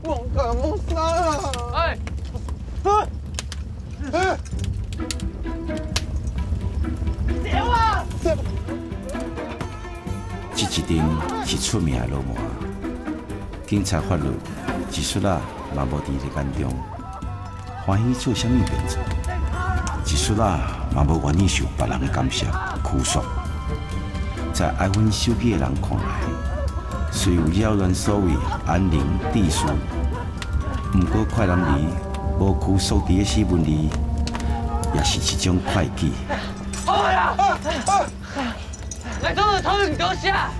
蒙哥蒙啥啊？哎，屌啊！这一定是出名的老麻，警察法律技术啊，嘛无伫咧眼中，欢喜做啥物变做，技术啊，嘛无愿意受别人的感谢拘束。在爱阮手机的人看来，虽有扰乱所谓安宁秩序，不过快男儿无拘束伫的新闻里，也是一种快记。好呀！来，等等，头你给我下。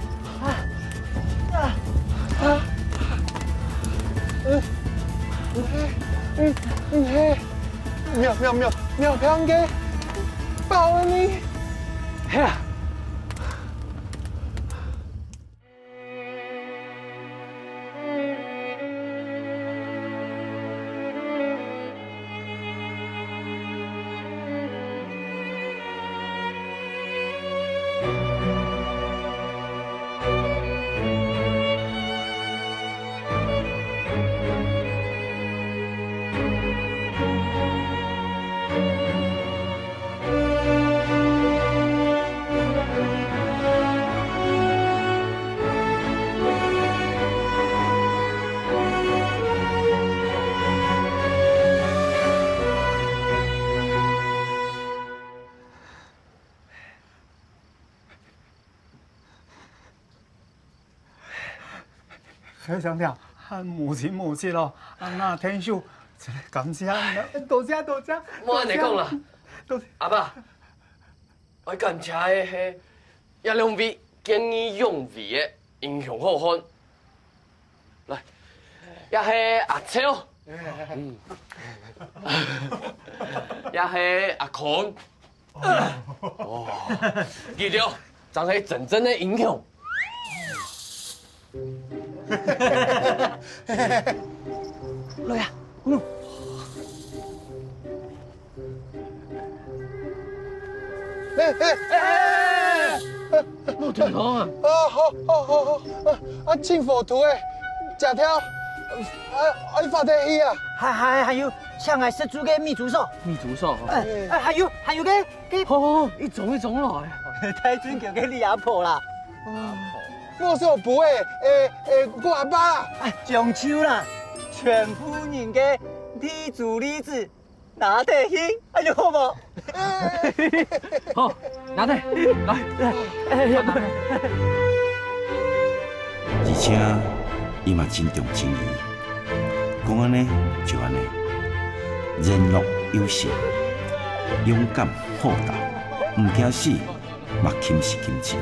妙香给抱了你。嘿呀！非常了，母亲咯，那天秀，感谢，多谢。莫安尼讲啦，多谢。阿爸，我感谢的是一两位见义勇为的英雄好汉，来，也是阿超，也是阿坤，哦，记住，咱是真正的英雄。来呀，冇听讲啊！好，清佛图诶，假条，你发的戏啊？还有上海失主嘅秘书手，秘书手，还有嘅，好，一种来。太尊叫嘅李阿婆啦，莫说不诶，我阿爸啦。中秋啦，全夫人嘅地主梨子拿得兴，好无？好，拿来，来，而且伊嘛真重情义，讲安尼就安尼，人乐有信，勇敢好斗，唔惊死，嘛轻视金钱。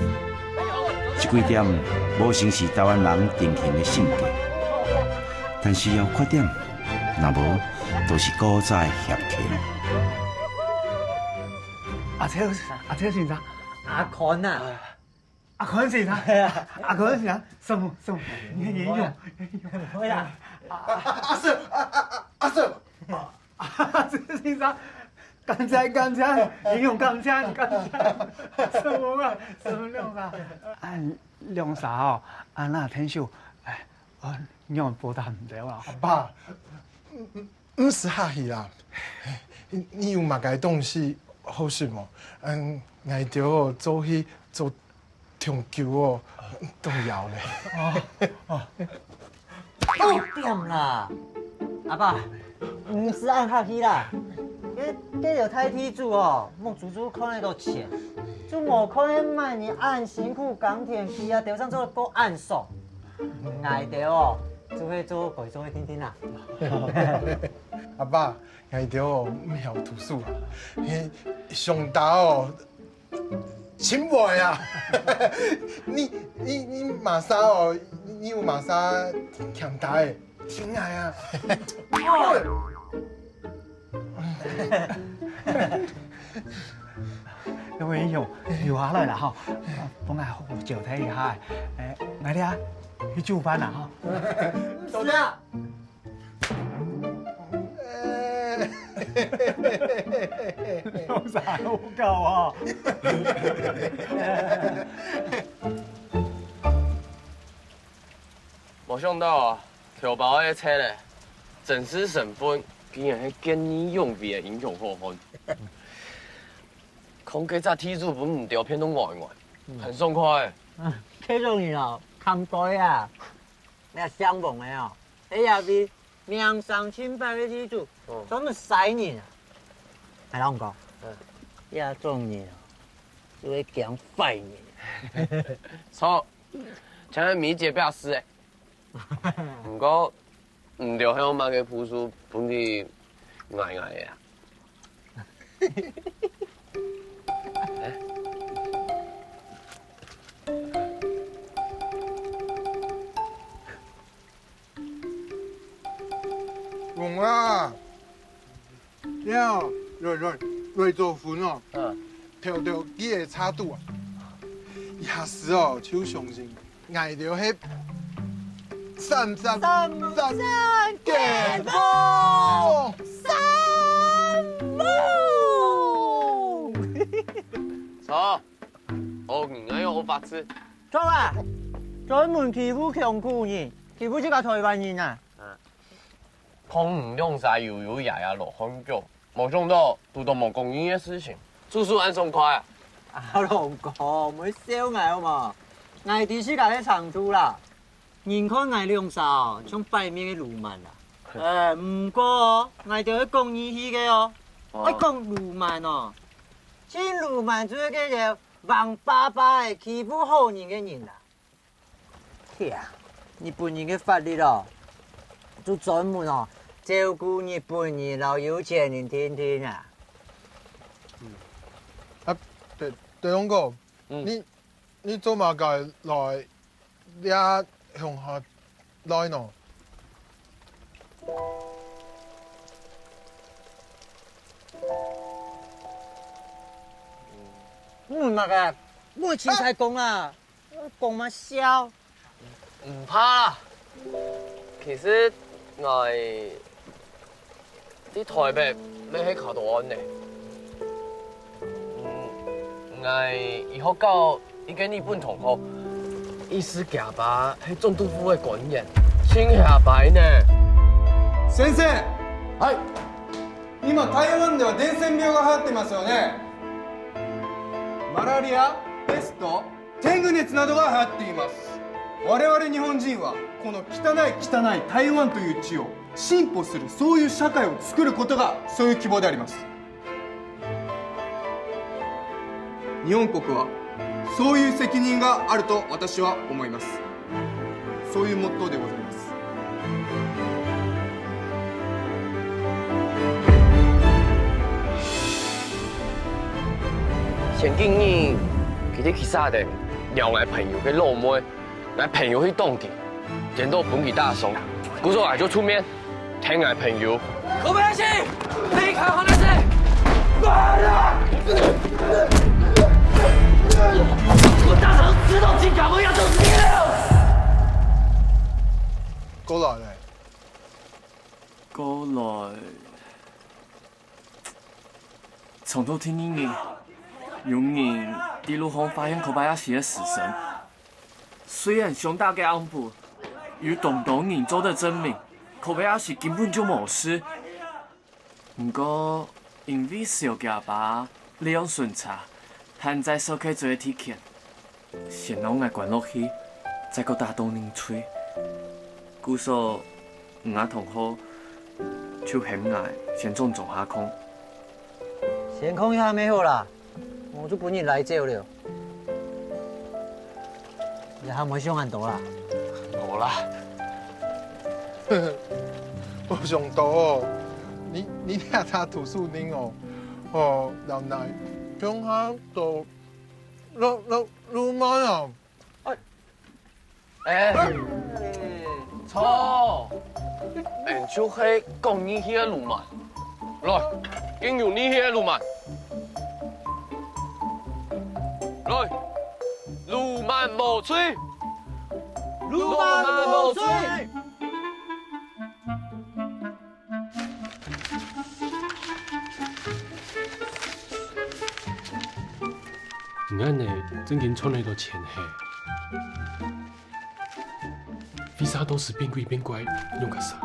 这几点无成是台湾人定型的性格，但是要缺点，若无都是古早的侠客咯。阿超先生，阿坤啊，阿坤先生，阿坤先生，什么？你英勇，会啦，阿 Sir，阿 Sir，阿先生。感谢，英勇感谢，什么啊？什么亮啥？亮啥哦？那天秀，你用波打唔对啦。阿爸，唔是客气啦，你有嘛该东西好事无？挨着哦，做去做长久哦，都要咧。点啦，阿爸，唔是按客气啦。这有太梯主哦，孟叔叔可能都钱，就无可能卖你按辛苦钢铁机啊，钓上做够暗爽，挨着哦，就会做鬼做会听听啦。阿爸，挨着哦，唔晓读书啊，上大哦，请我啊！你马莎哦，你有马莎强大的，听来啊！各位英雄，留下来啦哈，帮我好照睇一下。我哋去煮饭啦哈。走啦！有啥好搞啊？没想到啊，调包的车咧，正式成分竟然是见义勇为的英雄好汉。空给只铁柱本唔掉偏东外，很爽快。这种人哦，看对啊，你相逢的哦，你也比名声清白的铁柱，专门塞人啊。系啦，我讲，这种人哦，就会讲坏人。错，像个米姐表示诶。不过，唔着向买个朴素本地矮矮的啊。讲啦，了，瑞做饭哦，调到几个差度啊，也是哦，手上心，挨着迄三给波，错，我硬爱有法子。错啊，专门欺负穷苦人，欺负这个台湾人啊！空唔用晒摇摇呀呀落很久，冇想到做到冇公益的事情，叔叔安松快啊！阿龙哥，唔好笑我好嘛？我第四界咧长处啦，人看我两手像摆面嘅鲁曼啦。唔过哦，我就去讲义气嘅哦。我讲鲁曼哦，真鲁曼就是嗰條王爸爸嘅欺負好人嘅人啦。係啊，日本人嘅法律哦，就專門哦照顧日本人老有錢人天天啊。对龙哥，你做嘛介来俩乡下来喏？嘛个，我凊彩讲啦，讲嘛笑。唔怕啦，其實我啲台北咩喺卡度安呢？我以後教一個日本同學，意思假吧係總督府嘅官員，請下擺呢。先生、はい。今台湾では伝染病が流行ってますよね。マラリア、ペスト、天狗熱などが流行っています。我々日本人はこの汚い台湾という地を進歩する、そういう社会を作ることがそういう希望であります。日本国はそういう責任があると私は思います。そういうモットーでございます。前幾年佢哋去沙地撩我朋友嘅老妹，我朋友去當地，見到本地大son故說我就出面聽我朋友。可不可以？你看好那些。我大堂知道金卡我要走死了。过来咧，過來，從頭聽音樂，有人喺路上發現小林寺的死神，雖然熊大嘅安部與東東人做得證明小林寺根本就冇事，不過因為小家爸利用巡查，限制所開做嘅鐵鉗，先讓我關落去，再個打動人吹。故說我同學就嫌我先做下空，先空一下沒好啦，我就本人來照了。你還冇想咁多啦？冇啦，我想到哦，你俩他读书人哦，哦，老奶乡下都老慢啊，錯，就係講你迄個路嘛，來，應用你迄個路嘛，來，路慢無吹，路慢無吹。俺呢，真經穿喺度前戲，為啥他都是变鬼变怪，用个啥？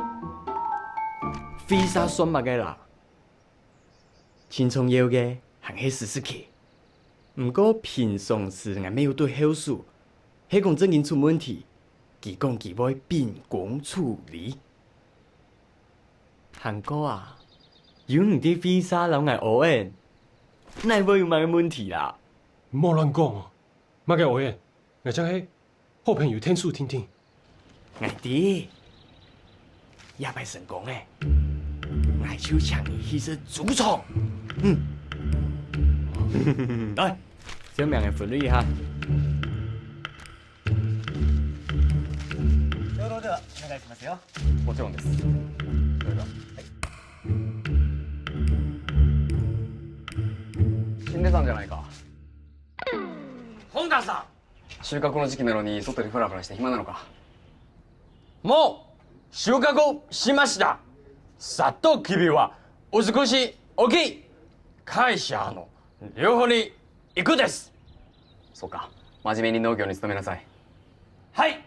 飞沙选目个啦，青葱腰个还迄试试去。毋过平常时还没有对后事，迄讲真经出问题，其讲其要秉公处理。韩国啊，有两滴飞沙老爱学诶，那无有乜问题啦。莫乱讲哦，莫个学诶，我将迄好朋友天数听听。爱弟，也歹成功诶，爱手抢你迄是主宠。来，小明嘅分类哈。両道ではお願いしますよ。もちろんです。それでは。死んでたんじゃないか。本田さ収穫の時期なのに外でフラフラして暇なのか。ん、もう収穫しました。さっと君はお少し大きい会社の両方に行くです。そうか。真面目に農業に勤めなさい。はい、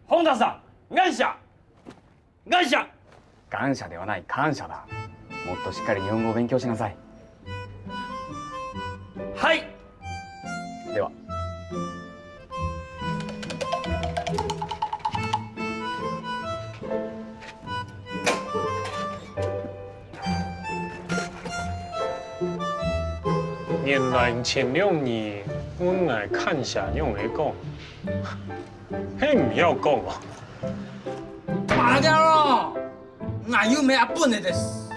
本田さん、感謝感謝。感謝ではない感謝だ。もっとしっかり日本語を勉強しなさい。はい。では。原来前2年，阮来看下用来讲，迄唔要讲哦。バカ野郎、那夢は不ねです。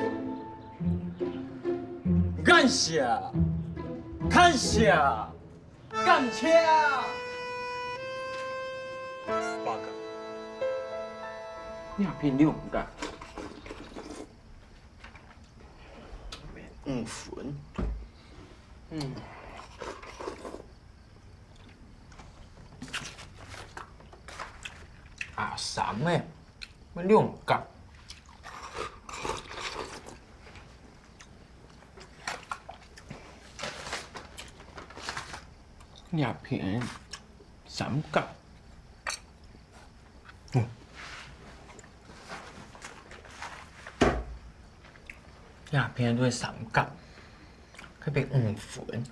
感謝感謝感謝。八个，你变六个。粉。Asam meliungkap. Nhà片三角。nhà片ด้วย三角，佢เป็น粉。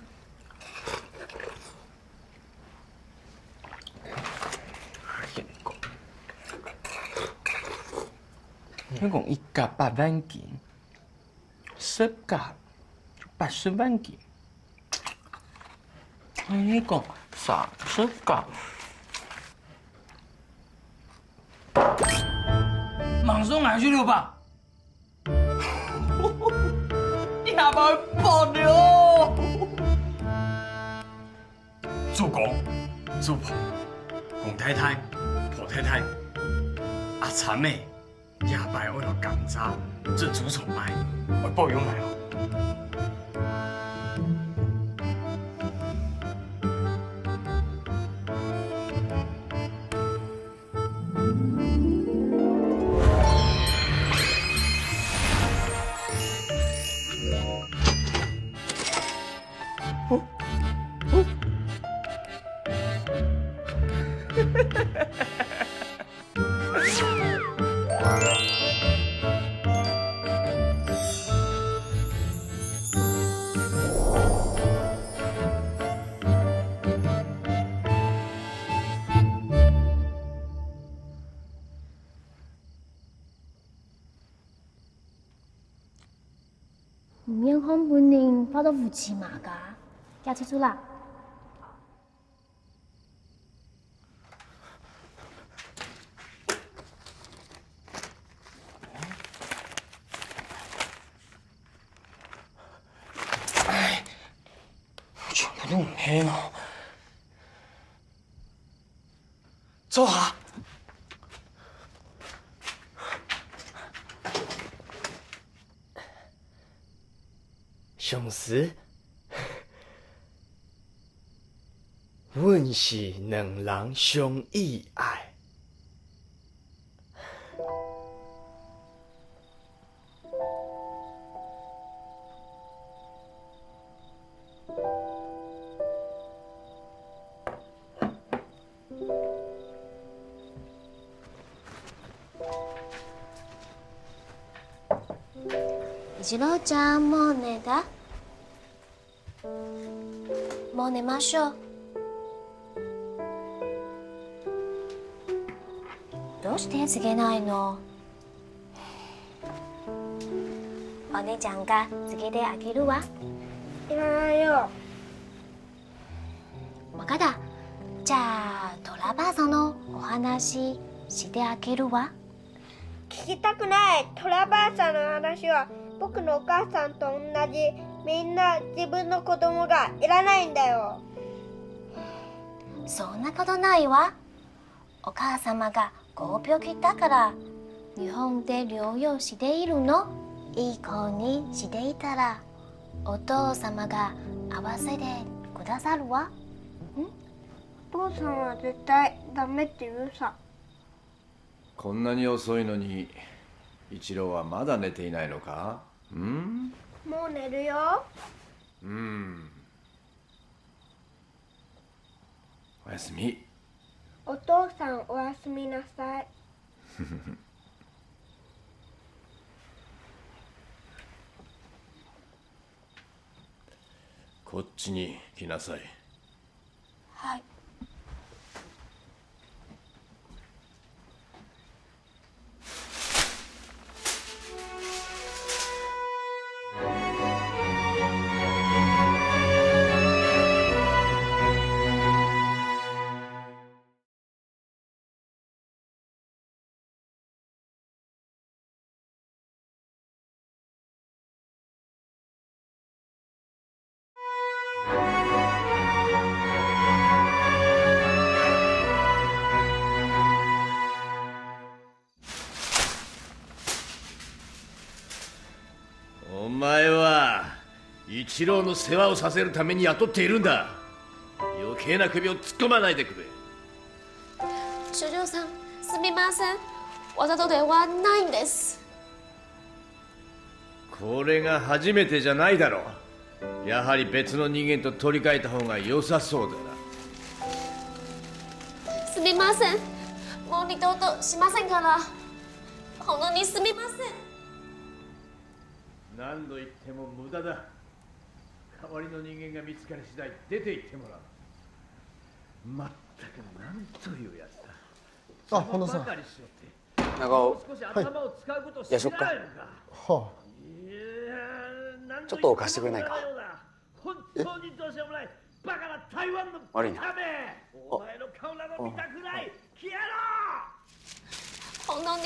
香港一甲8萬件，10甲80萬件。香港30甲，馬上捱去了吧？你下巴爆了！主公、主婆、公太太、婆太太、阿慘妹。夜拜我落감자，这主宠买，我抱拥来哦。面孔本人跑到夫妻嘛噶，叫清楚啦。哎，全部都唔聽啊！坐下。上司，阮是两人相依爱。一郎ちゃん、もう寝た？もう寝ましょう。どうして告げないの？お姉ちゃんが告げてあげるわ。いらないよ。わかった。じゃあトラばあさんのお話してあげるわ。聞きたくない。トラばあさんの話は僕のお母さんと同じ。みんな自分の子供がいらないんだよ。そんなことないわ。お母様がご病気だから日本で療養しているの。いい子にしていたらお父様が合わせてくださるわ。お父さんは絶対ダメって言うさ。こんなに遅いのに一郎はまだ寝ていないのか？もう寝るよ。おやすみ。お父さんおやすみなさい。こっちに来なさい。はい。お前は一郎の世話をさせるために雇っているんだ。余計な首を突っ込まないでくれ。所長さん、すみません。わざとではないんです。これが初めてじゃないだろう。やはり別の人間と取り替えた方が良さそうだな。すみません。もう二度としませんから。本当にすみません。何度言っても無駄だ。代わりの人間が見つかり次第出て行ってもらう。まったくなんというやつだ。あ、本田さん。長尾、夜食か？はちょっと貸してくれないか？悪いな。本当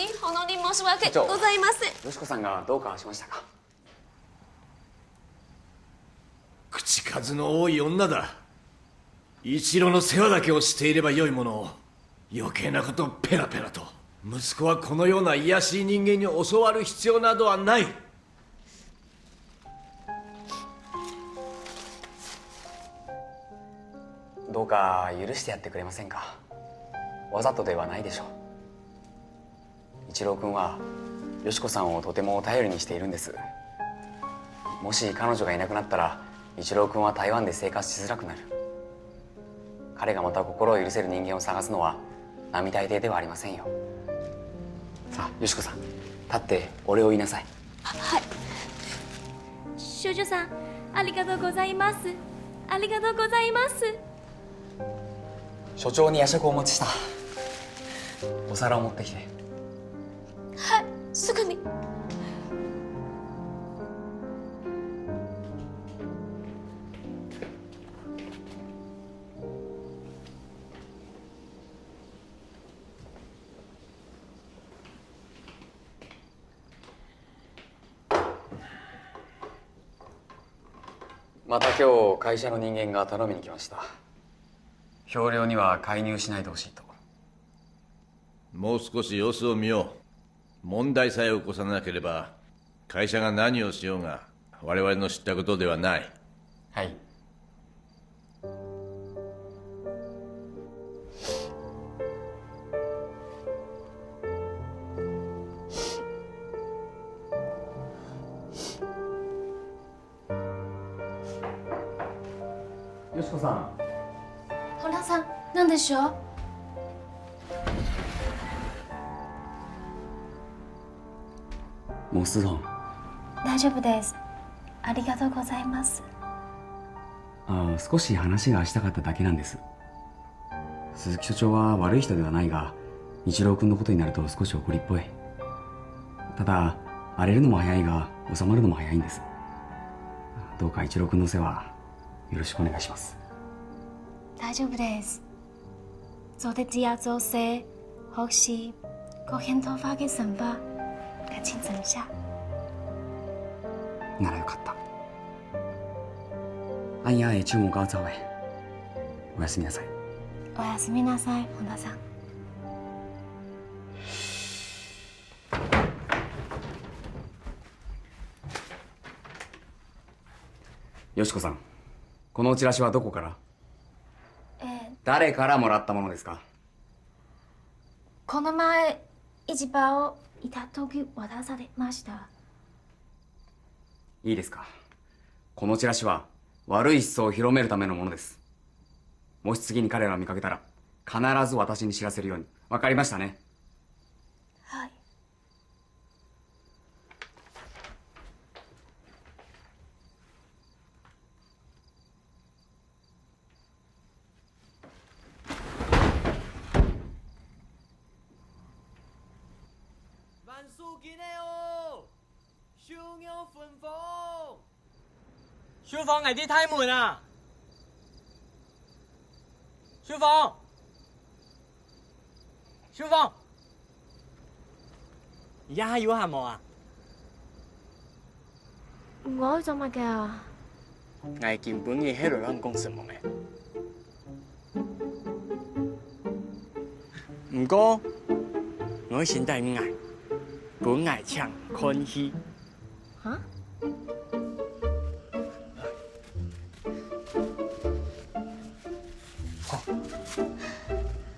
に申し訳ございません。よしこさんがどうかしましたか？口数の多い女だ。一郎の世話だけをしていればよいものを余計なことをペラペラと。息子はこのような卑しい人間に教わる必要などはない。どうか許してやってくれませんか？わざとではないでしょう。一郎君はよしこさんをとても頼りにしているんです。もし彼女がいなくなったら一郎君は台湾で生活しづらくなる。彼がまた心を許せる人間を探すのは並大抵ではありませんよ。さあよしこさん、立ってお礼を言いなさい。はい。所長さん、ありがとうございます。ありがとうございます。所長に夜食をお持ちした。お皿を持ってきて。はい、すぐに。また今日会社の人間が頼みに来ました。評量には介入しないでほしいと。もう少し様子を見よう。問題さえ起こさなければ会社が何をしようが我々の知ったことではない。はい。よしこさん。本田さん、何でしょう？モスドン、大丈夫です。ありがとうございます。少し話がしたかっただけなんです。鈴木所長は悪い人ではないが、一郎君のことになると少し怒りっぽい。ただ荒れるのも早いが収まるのも早いんです。どうか一郎君の世話よろしくお願いします。大丈夫です。做的只要做事，或是個人頭髮嘅想法，嘅清真下。ならよかった。あんや注文が走え。おやすみなさい。おやすみなさい、本田さん。よしこさん、このチラシはどこから？誰からもらったものですか？この前市場をいた時渡されました。いいですか。このチラシは悪い思想を広めるためのものです。もし次に彼らを見かけたら必ず私に知らせるように。わかりましたね？はい。万数金的哦，小鸟分风。小芳，外地太闷啊！小芳，小芳，而家要喊我啊？我做乜嘅？我根本嘅喺度講什麼嘅？唔過我現在唔愛，本愛唱看戲。嚇？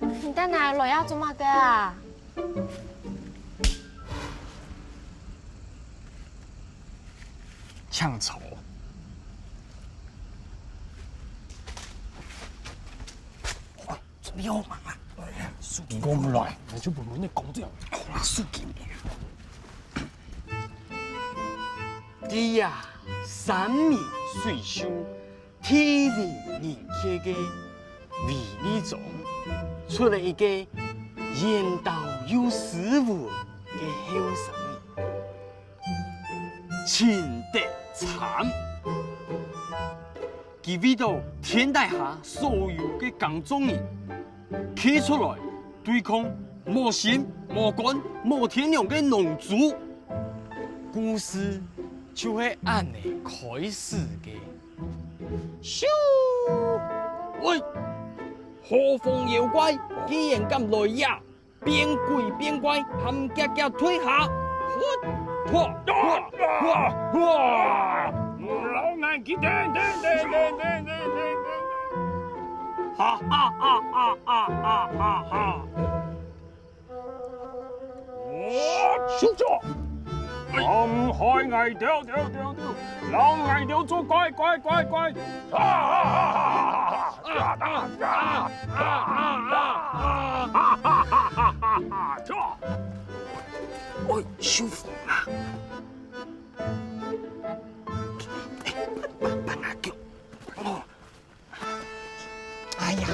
你帶奶來啊？做乜嘅啊？唱丑。準備好嘛？蘇建講唔來，你做本本你講啲人，好啦，蘇建。啲呀，山明水秀，天靈人傑嘅美麗中，出嚟一個言道有斯文嘅後生人，秦德參。佢為到天底下所有嘅工種人，企出來對抗無心、無肝、無天良嘅農族。故事就係按呢開始嘅。咻！喂，何方妖怪既然敢來呀？變鬼變怪，冚家家退下！老眼見聽，哈哈哈哈哈哈哈哈！我小咗，咁開藝雕，老藝雕做乖，喂，小鳳啊！扮下腳，哎呀！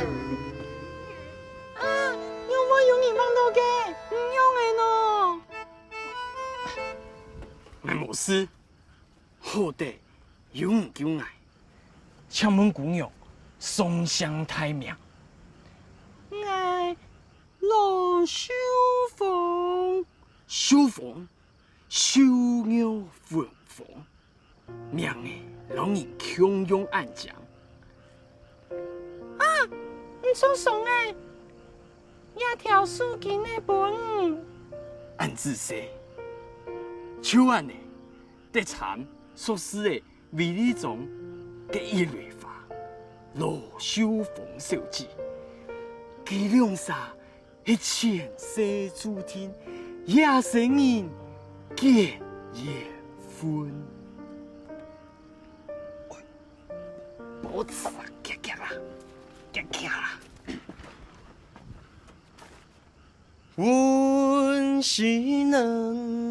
有冇用你放到嘅？唔用嘅喏。我無事，好的，有唔叫愛，請問姑娘，雙相太命。愛羅秀鳳，秀鳳，秀鳥鳳鳳，命嘅讓人強勇暗將。啊，唔錯爽誒，一條蘇建嘅本。暗自說，秋安呢，得參所施嘅美麗中嘅一蕊花，羅秀鳳小姐，佢兩沙係前世注定，夜生人結夜婚。冇錯，結啦！阮是兩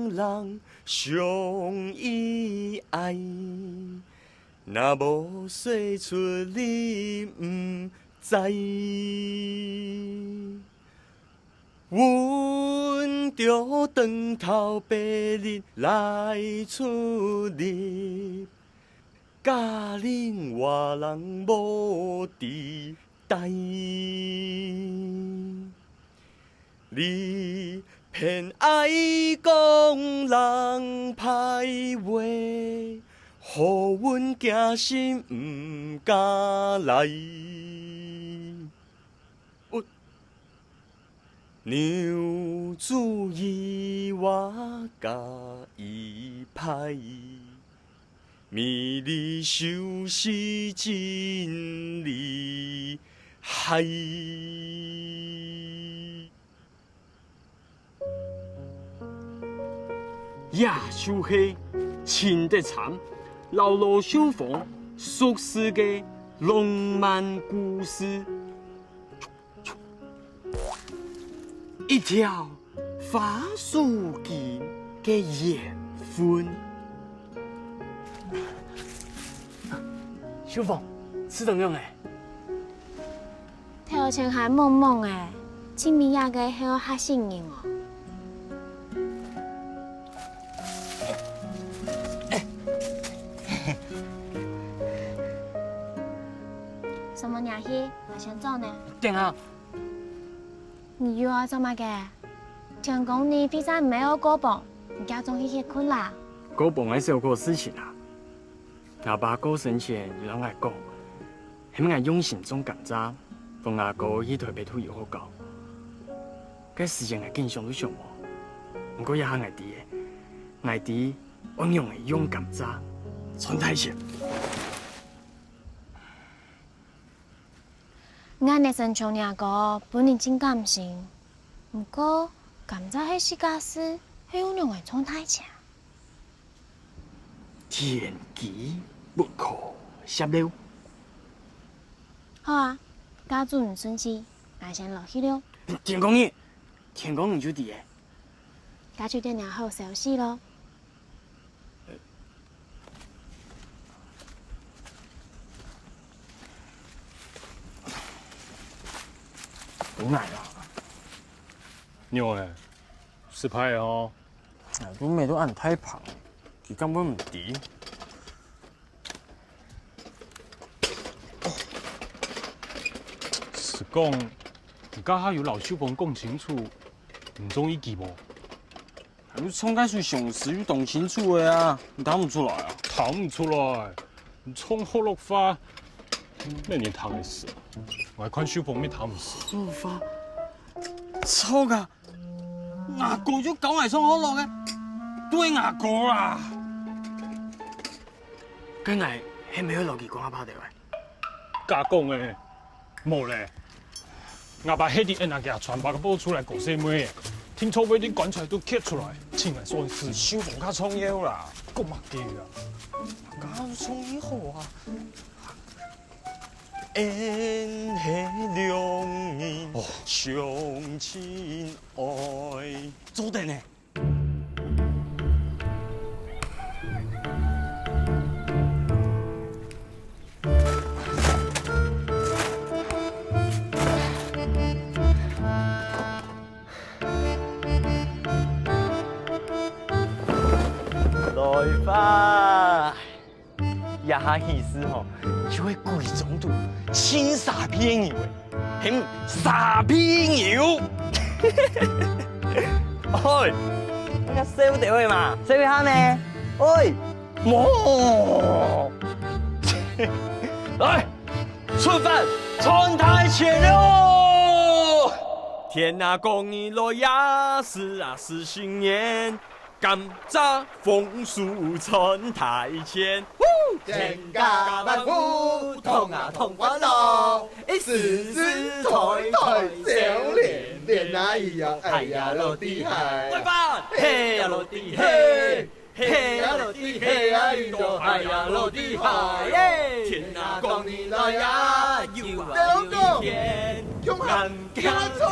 人相依爱。若无说出你毋知，阮着长头白日来出入，甲恁外人无伫台。你偏爱讲人歹话，予阮惊心毋敢来。娘主意我甲伊歹，迷离修是真厉害。野手黑，青得惨，老老修逢，俗世嘅浪漫故事。一条花树间嘅缘分。小凤，是怎样诶？头前还懵懵诶，前面也个系我吓醒人哦。什么鸟戏？我先走呢。等下。你又要做乜嘅？听讲你比赛没有过磅，你家中去歇困啦。过磅还是有过事情啊。阿爸过生前就让我讲，希望我用心种甘蔗，帮阿哥去台北土有好搞。该时间係經常都上網，不過也係外地嘅，外地我用嘅用甘蔗，存太錢。俺的身長阿哥本年真感性，不過甘蔗係世界事，係用嚟存太錢。天機不可泄露。好啊，家住唔順氣，我先落去了。天公爺。天公，你就啲嘅，家住啲人好消息咯。好捱啊！牛誒，是派哦。都咩都按太胖，佢根本唔抵。是講，而家還有老小鳳講清楚。唔中意記無？你衝解算常識要講清楚嘅啊！你睇唔出來啊？睇唔出來，你衝學綠花咩年睇嘅事？我係看小鳳咩睇唔死？綠花錯噶，牙哥咗狗嚟衝可樂嘅，都係牙哥啊！今日係咪去留意講下拍地位？假講嘅，冇咧。阿爸迄啲人家傳把個報出來講什麼？聽錯嗰啲棺材都揭出來，前來說是小鳳家創業啦，咁乜嘅啊？家創業好啊！緣係兩人相親愛，做得呢？來吧，也下意思吼，就會貴重度千沙片油誒，係沙片油。喂，我個燒掉去嘛，燒下咩？喂，冇。來，出發，穿太前了。天啊，公你來呀，是啊，是新年。甘蔗風樹春台前，天家萬戶同啊同歡樂，時時台台笑連連啊咿呀哎呀落地嗨，來吧，嘿呀落地嘿，嘿呀落地嘿呀咿呀哎呀落地嗨耶！天啊公你來呀，又啊又天，用寒家草，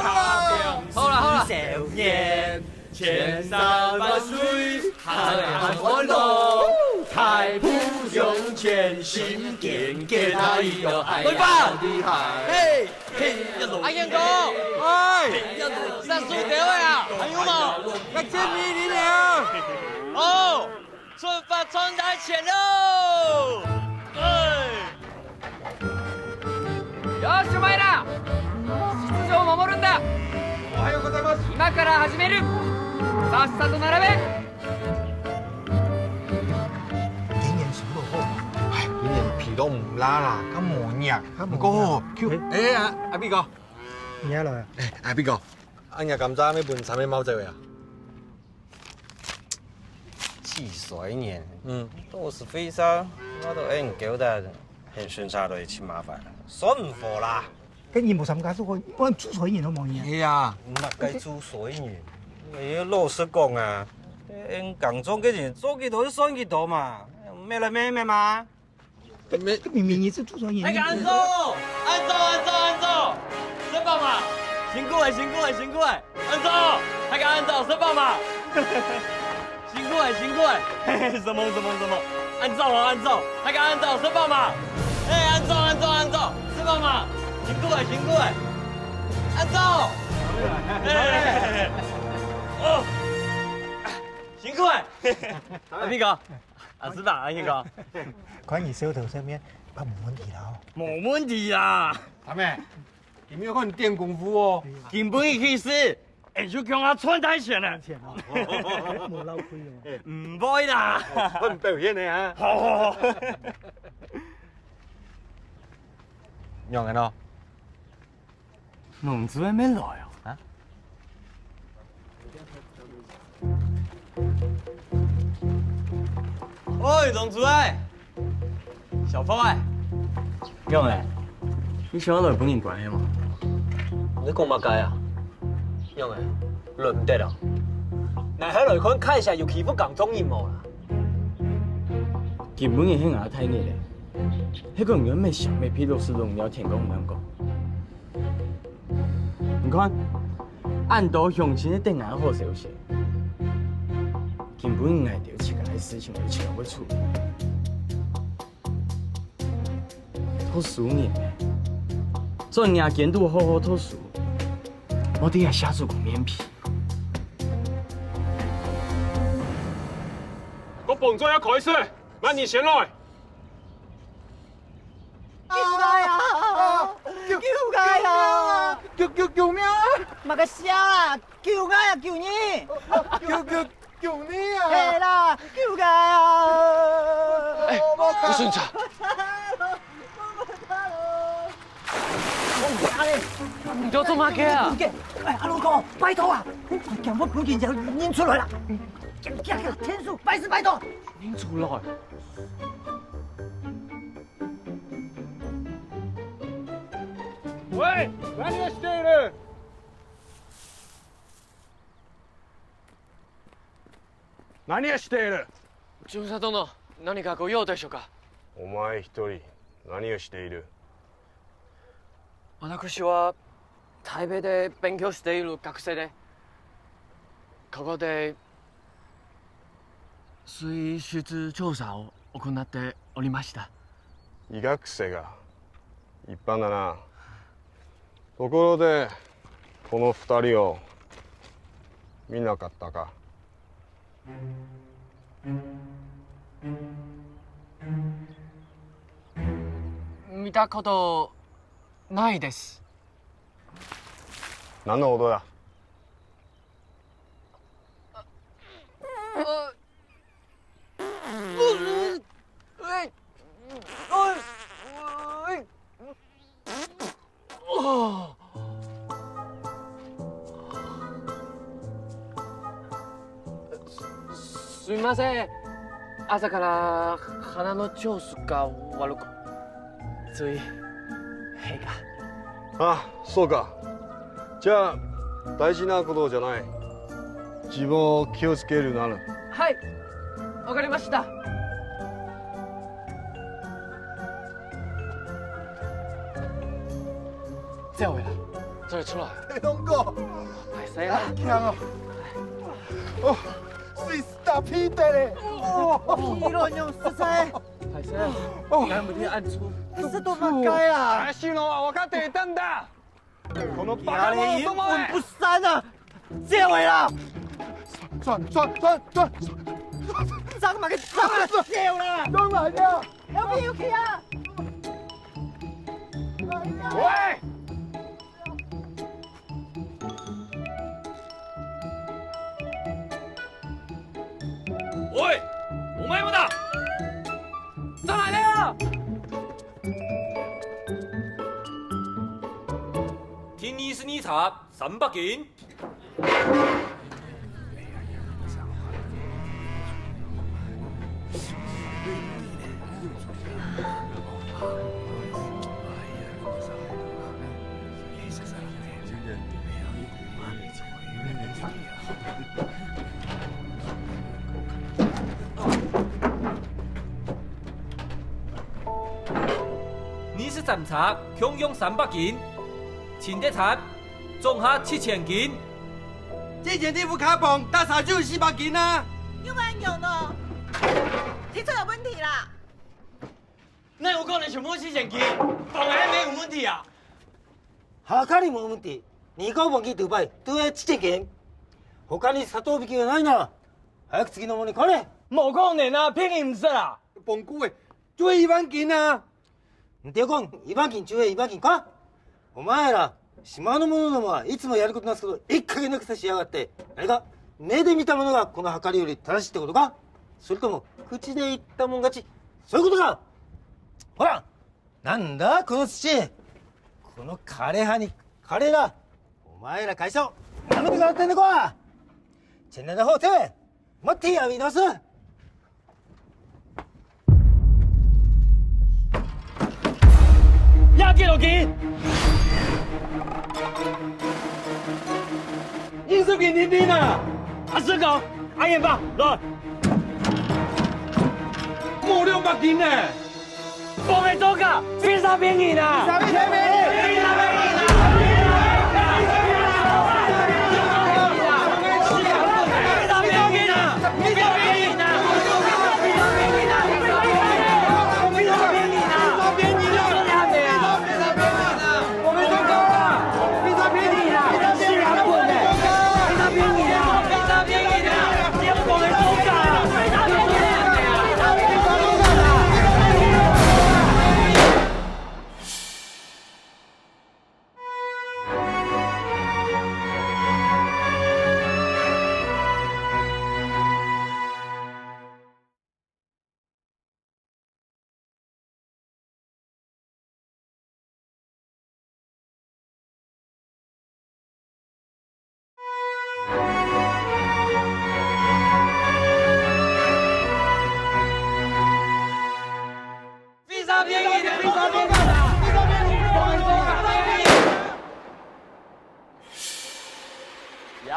好啦好啦，少年。千山万水，海岸欢乐，太平涌泉，心健健太阳，哎呀厉害！嘿，阿英哥，哎，上水调呀，还有吗？要见你了。哦，出发冲台前喽！哎，よし、お前ら、秩序を守るんだ。おはようございます。今から始める。さっさと並べ。竟然數到好，唉，竟然皮都唔拉啦，咁悶呀，唔過 Q， 阿 B 哥，你喺度啊？阿 B 哥，anh nhà cầm ra mấy bùn xả mấy máu chơi à？汽水呢？都是飞沙，我都ain't搞得很顺畅的去麻烦，算唔貨啦。跟業務審解都我煮水員好冇嘢。係啊，唔係計煮水員，你要老實講啊，你工作嘅人做幾多就算幾多嘛，咩來咩嘛。明明你是煮水員。那個安總，申報嘛，辛苦了，安總，那個安總申報嘛。辛苦了，嘿嘿，什麼？安總，那個安總申報嘛。哎，安總，申報嘛。辛苦了，安總。哎，哦，辛苦了。阿 B 哥，阿師爸，阿英哥。關於小頭上面，冇問題啦。冇問題啦。阿妹，有沒有看你練功夫哦？根本意思。就叫我穿台前啊！冇撈虧喎。唔會啦，我唔表演你啊！好。用嘅咯。農主係咩來啊？喂，農主哎，小芳哎，用誒，你想來本人關係嘛？你講乜解啊？因為輪唔得啦，嗱喺來看開下要欺負港中人冇啦。根本嘅係牙太你咧，迄個人咩想咩屁都是龍了天公唔講。你看，按道向前的定眼好少些，根本挨着自家的事情就請不出。讀書呢，做人監督好好讀書，我哋也下足個面皮。個動作要開始，慢你先來。救命啊！咪個笑啦，救我呀，救你！救你啊！係啦，救我啊！哎，不順茶。你做乜嘅啊？哎，阿老哥，拜託啊，將我本件就拎出來啦！天數，拜託，拎出來。喂，何をしている？何をしている？巡査殿、何かご用でしょうか？お前一人何をしている？私は台北で勉強している学生で、ここで水質調査を行っておりました。医学生が一般だな。ところでこの二人を見なかったか？見たことないです。何の音だ？すみません。朝から鼻の調子が悪く、つい屁が。あ、そうか。じゃあ大事なことじゃない。自分を気をつけるなら。はい、わかりました。这回了，这里出来。龙哥，哎，谁了？强哦！哦，水打屁的嘞！哦，皮肉用食材。海生，咱们得按出。这都不该啊！还是我我较地当的。このバカ家里者阴魂不散啊！结尾了。转，张嘛个张啊！掉了，转来了。有去啊！喂！喂，お前もだ！上来了！听医师你查300斤。你是检查共用300斤，清德产综合7000斤。之前地府卡泵大傻就400斤啊！用完用了，提出有问题啦。那有可能全部7000斤，泵还没有问题啊？はかりも問題。2個分岐2倍、2へ7件。他に砂糖引きがないなら、早く次のものに来れ。冇可能啊，骗你唔是啦。泵久的，就1万斤啊！んてこん、2万斤、10へ2万斤か。お前ら、島の者どもはいつもやることなすこと一かげなくさしやがって、あれが目で見たものがこの計りより正しいってことか？それとも口で言ったもん勝ち？そういうことか？ほら、なんだこの土。この枯れ葉に枯れだ。お前ら会社をなめてからってんだこわ。现在的后退，没提啊，李老师。压几多斤？你是给你的呢？阿师哥，阿燕吧，来。冇600斤呢，帮你做个，非常便宜呢。非常便宜。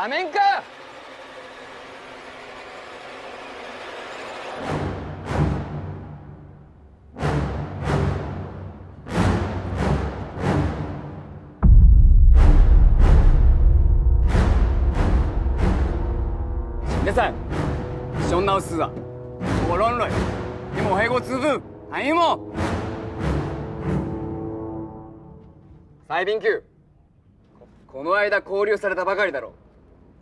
やめんか！现在，熊老师啊，我乱来，你莫黑我支付，还有么？裁判級、この間交流されたばかりだろう。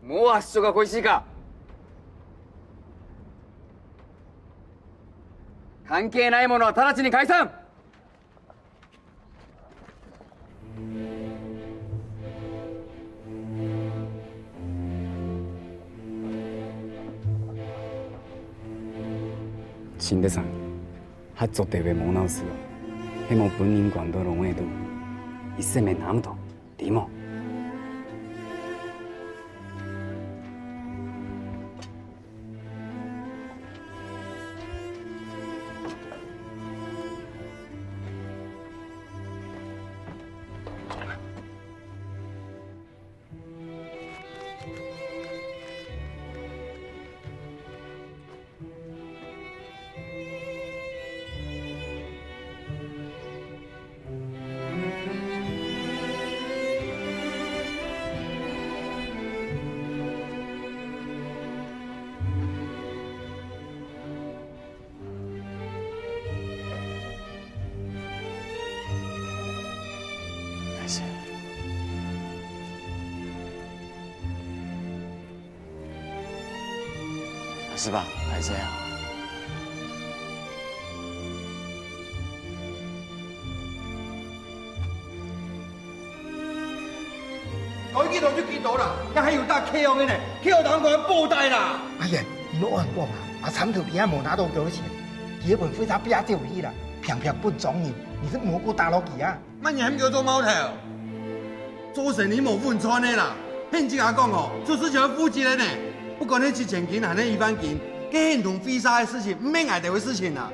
もう発祥が恋しいか。関係ないものは直ちに解散。秦德山，还做地位无闹事哦，希望本人管到龙尾度，一生没那么多，对么？是吧？还这样。改几度就几度啦，敢还有搭客用的呢？客户当官报带啦。哎呀，你莫按讲啊，啊长头皮还没拿到多少钱，结本非他不要掉皮了，偏偏不找你，你是蘑菇大佬去啊？乜嘢叫做毛头？做生意冇分寸的啦。现今阿讲哦，做事情要负责任呢，不管你是钱金还是一般金，跟很同飞沙的事情，唔免挨这回事情啦。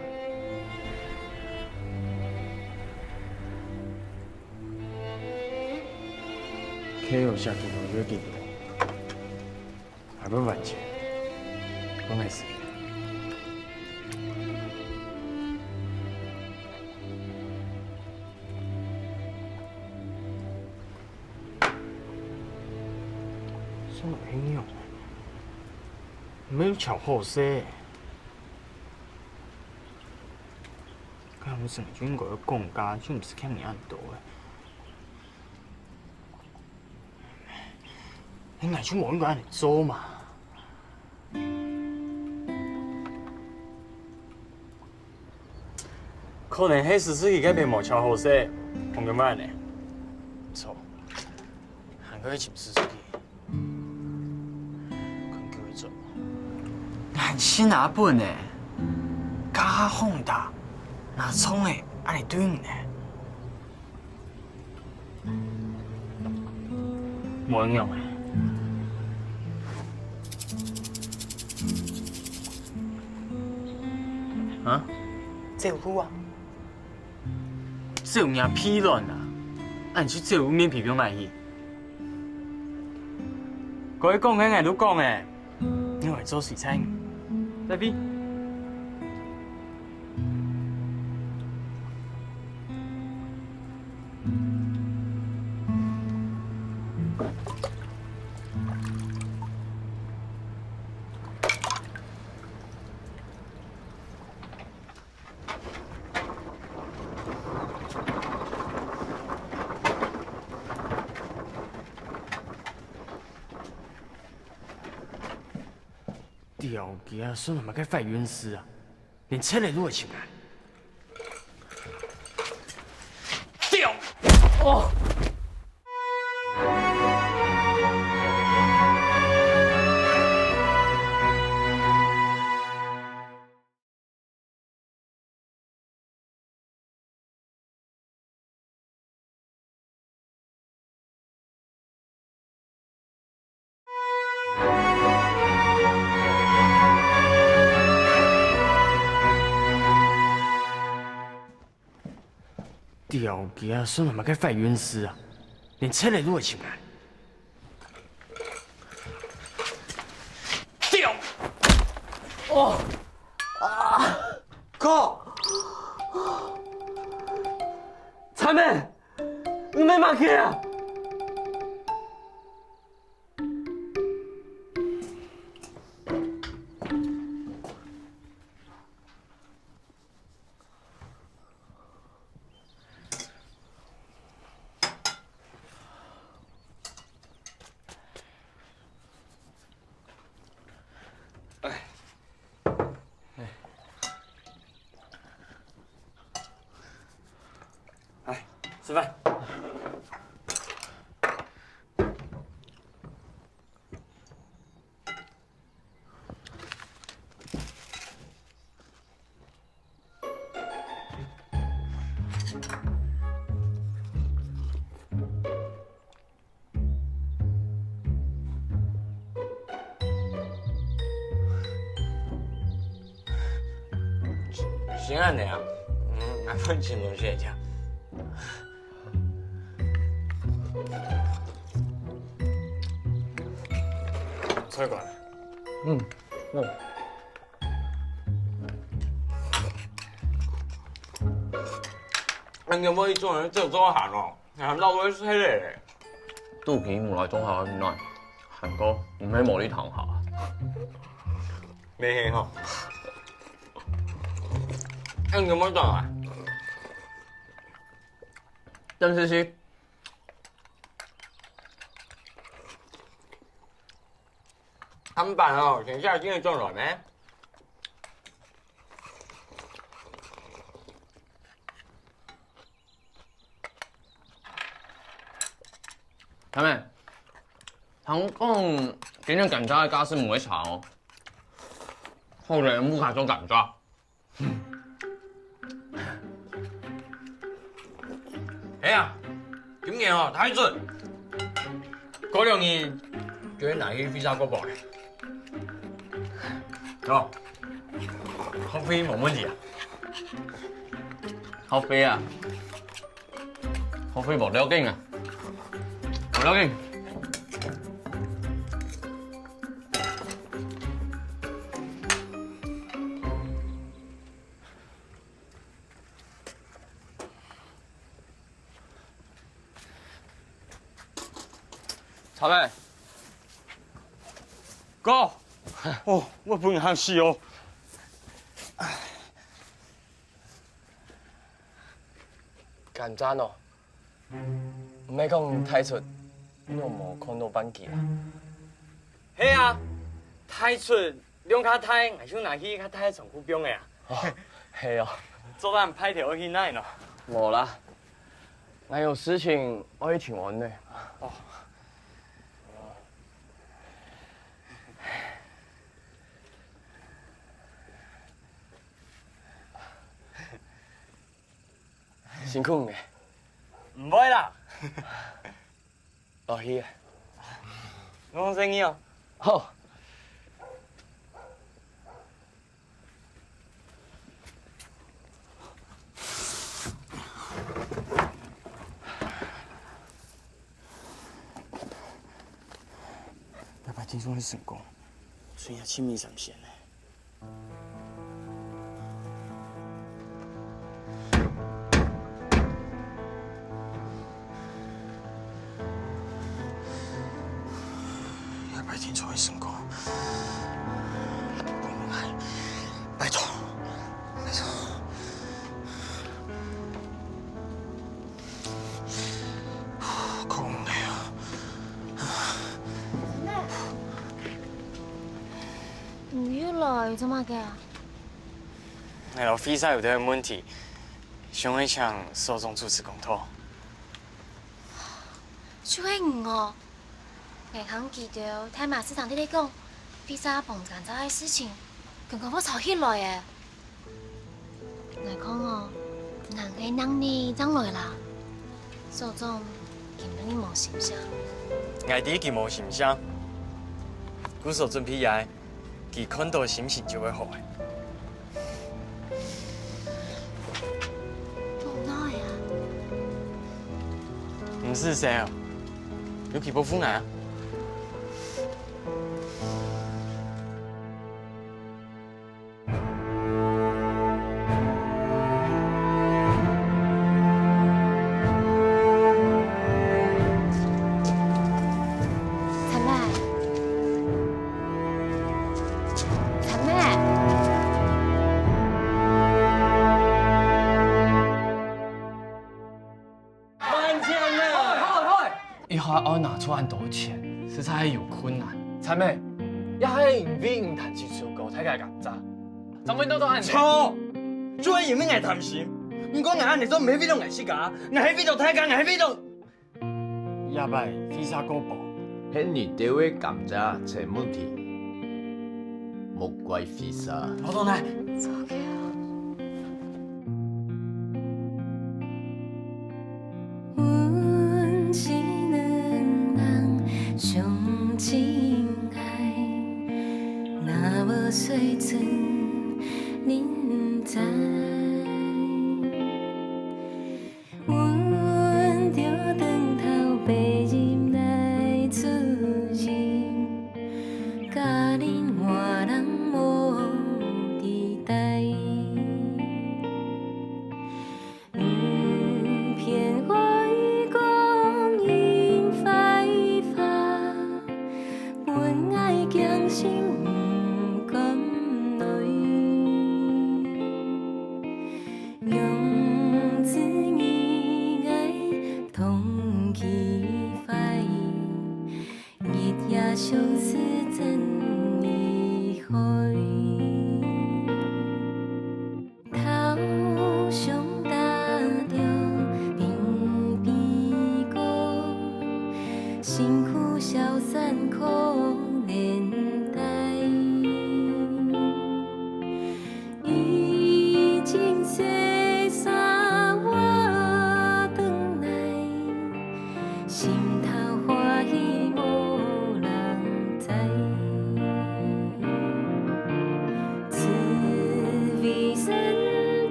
客户下去就约定了，还不完钱，不碍事。什么朋友？没有巧好些。看我成军个讲价，就唔是欠你按多诶。你哪去冇应该按你做嘛？可能迄司机嗰邊冇巧好些，同佢乜呢？錯，行佢去潛司機。很新拿本呢，加烘的，拿葱诶，爱炖呢。冇用诶。啊？这有好啊？这有命批乱啊！按去这有免皮表买去。各位讲嘅，我都讲诶，因为做水菜。来比。掉机啊！算他妈个坏冤尸啊！连车来都会请来。掉！哦！掉机啊！算他妈个坏冤尸啊！连车来都会请来。掉！哦！啊！哥！彩妹，你没骂去啊？吃饭。行啊，你啊，俺们请同学讲。菜馆。anh有冇啲中人就裝行喎，行到佢犀利。肚皮冇來中下去耐，行哥唔喺冇呢堂下。未嗬anh有冇裝啊？邓思思。他们班哦，剩下今日中了没？他们，唐讲今日甘蔗的家是唔会炒哦，后来木卡做甘蔗。哎呀，今年哦太准，过2年就拿去飞沙国宝嘞。哦，学费冇问题啊。学费啊，学费冇了紧啊，冇了紧。草妹，哥，哦，我不行死哦。甘蔗哦，唔免讲太出，你有无看到班机啊？嘿啊，太出两脚太，我想拿去较太长区边的啊。系哦，做咱歹条去哪咯？无啦，我有事情我去请完呢。哦。辛苦诶，唔会啦。落去啊，讲生意哦。好。爸爸听说你成功，所以要亲密上线呢。听说会成功，拜托，拜托。好累啊！唔要来做乜嘅？那个比赛有点问题，想一抢受众主持公投。就系我。银行记到听马市长对你讲，比赛碰甘蔗的事情，刚刚我吵起来诶。我讲哦，人系能力将来啦，所总见到你冇心声。我第一件冇心声，鼓手准备来，佢看到心情就会好诶。无奈啊。唔是谁啊？有几波夫来啊？一下要拿出很多钱，实在有困难。陈妹，一下因为唔谈技术高，太介甘蔗，怎么都按错，做嘢咩爱贪心？唔讲硬你做唔起飞动爱死架，爱飞动太监，爱飞动。也摆飞沙高宝，迄年地位甘蔗出问题，莫怪飞沙。我懂来。上亲爱，若无水准，恁知？